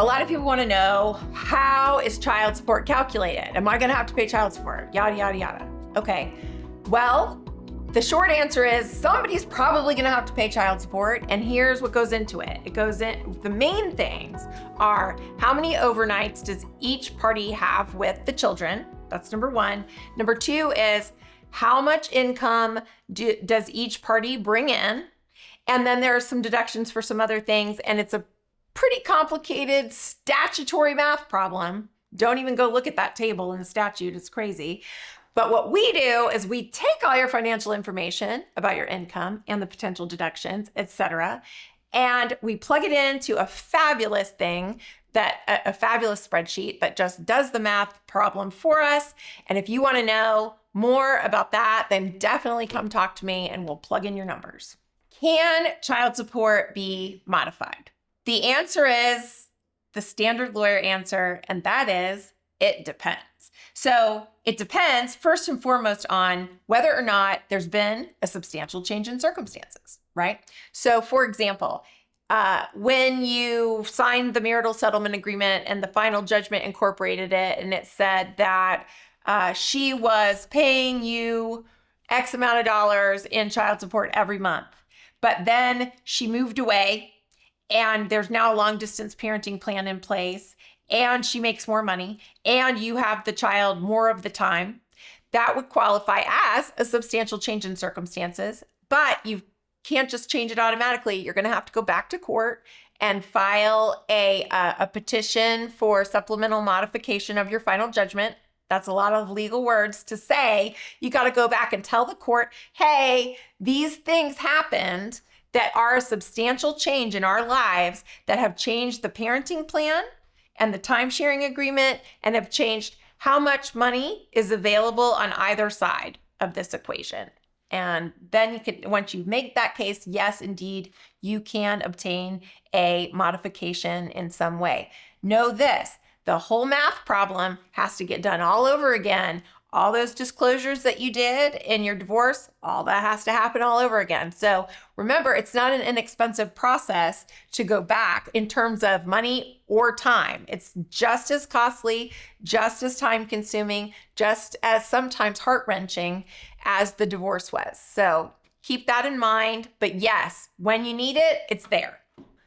A lot of people want to know, how is child support calculated? Am I going to have to pay child support? Yada, yada, yada. Okay. Well, the short answer is somebody's probably going to have to pay child support. And here's what goes into it. The main things are, how many overnights does each party have with the children? That's number one. Number two is, how much income does each party bring in? And then there are some deductions for some other things. And it's a pretty complicated statutory math problem. Don't even go look at that table in the statute. It's crazy. But what we do is we take all your financial information about your income and the potential deductions, etc., and we plug it into a fabulous thing, a fabulous spreadsheet that just does the math problem for us. And if you want to know more about that, then definitely come talk to me and we'll plug in your numbers. Can child support be modified? The answer is the standard lawyer answer, and that is, it depends. So it depends first and foremost on whether or not there's been a substantial change in circumstances, right? So for example, when you signed the marital settlement agreement and the final judgment incorporated it, and it said that she was paying you X amount of dollars in child support every month, but then she moved away and there's now a long distance parenting plan in place, and she makes more money, and you have the child more of the time, that would qualify as a substantial change in circumstances. But you can't just change it automatically. You're going to have to go back to court and file a petition for supplemental modification of your final judgment. That's a lot of legal words to say. You got to go back and tell the court, hey, these things happened that are a substantial change in our lives, that have changed the parenting plan and the time-sharing agreement, and have changed how much money is available on either side of this equation. And then you can, once you make that case, yes, indeed, you can obtain a modification in some way. Know this, the whole math problem has to get done all over again. All those disclosures that you did in your divorce, all that has to happen all over again. So remember, it's not an inexpensive process to go back in terms of money or time. It's just as costly, just as time consuming, just as sometimes heart-wrenching as the divorce was. So keep that in mind. But yes, when you need it, it's there.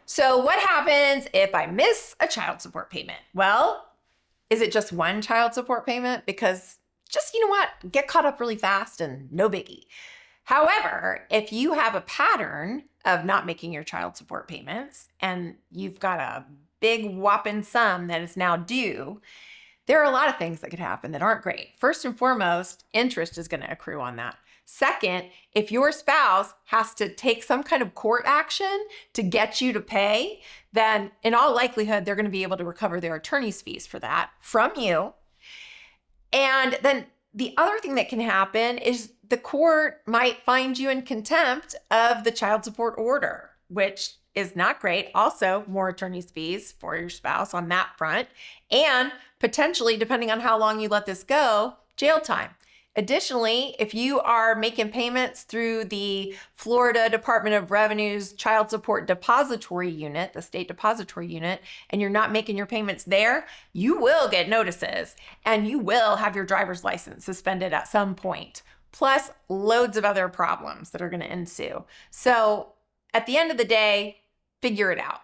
So what happens if I miss a child support payment? Well, is it just one child support payment? Because just, you know what, get caught up really fast and no biggie. However, if you have a pattern of not making your child support payments and you've got a big whopping sum that is now due, there are a lot of things that could happen that aren't great. First and foremost, interest is going to accrue on that. Second, if your spouse has to take some kind of court action to get you to pay, then in all likelihood, they're going to be able to recover their attorney's fees for that from you. And then the other thing that can happen is the court might find you in contempt of the child support order, which is not great. Also, more attorney's fees for your spouse on that front. And potentially, depending on how long you let this go, jail time. Additionally, if you are making payments through the Florida Department of Revenue's Child Support Depository Unit, the state depository unit, and you're not making your payments there, you will get notices and you will have your driver's license suspended at some point, plus loads of other problems that are going to ensue. So at the end of the day, figure it out.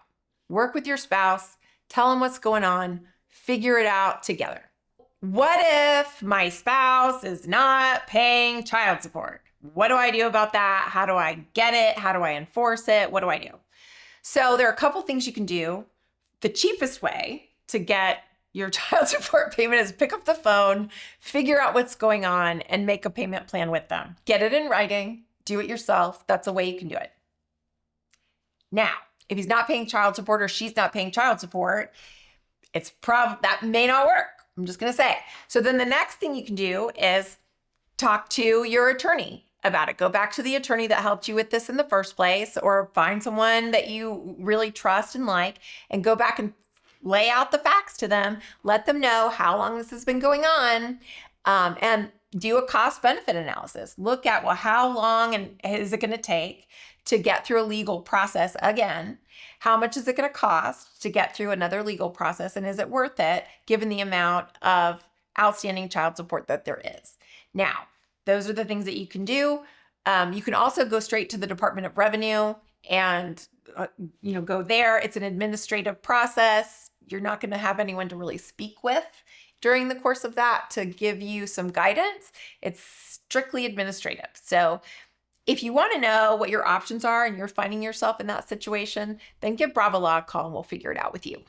Work with your spouse, tell them what's going on, figure it out together. What if my spouse is not paying child support? What do I do about that? How do I get it? How do I enforce it? What do I do? So there are a couple things you can do. The cheapest way to get your child support payment is pick up the phone, figure out what's going on, and make a payment plan with them. Get it in writing, do it yourself. That's a way you can do it. Now, if he's not paying child support or she's not paying child support, that may not work. I'm just going to say. So then the next thing you can do is talk to your attorney about it. Go back to the attorney that helped you with this in the first place, or find someone that you really trust and like, and go back and lay out the facts to them. Let them know how long this has been going on. And do a cost benefit analysis. Look at, well, how long is it going to take to get through a legal process again? How much is it going to cost to get through another legal process? And is it worth it given the amount of outstanding child support that there is? Now, those are the things that you can do. You can also go straight to the Department of Revenue and go there. It's an administrative process. You're not going to have anyone to really speak with during the course of that to give you some guidance. It's strictly administrative. So if you want to know what your options are and you're finding yourself in that situation, then give Brava Law a call and we'll figure it out with you.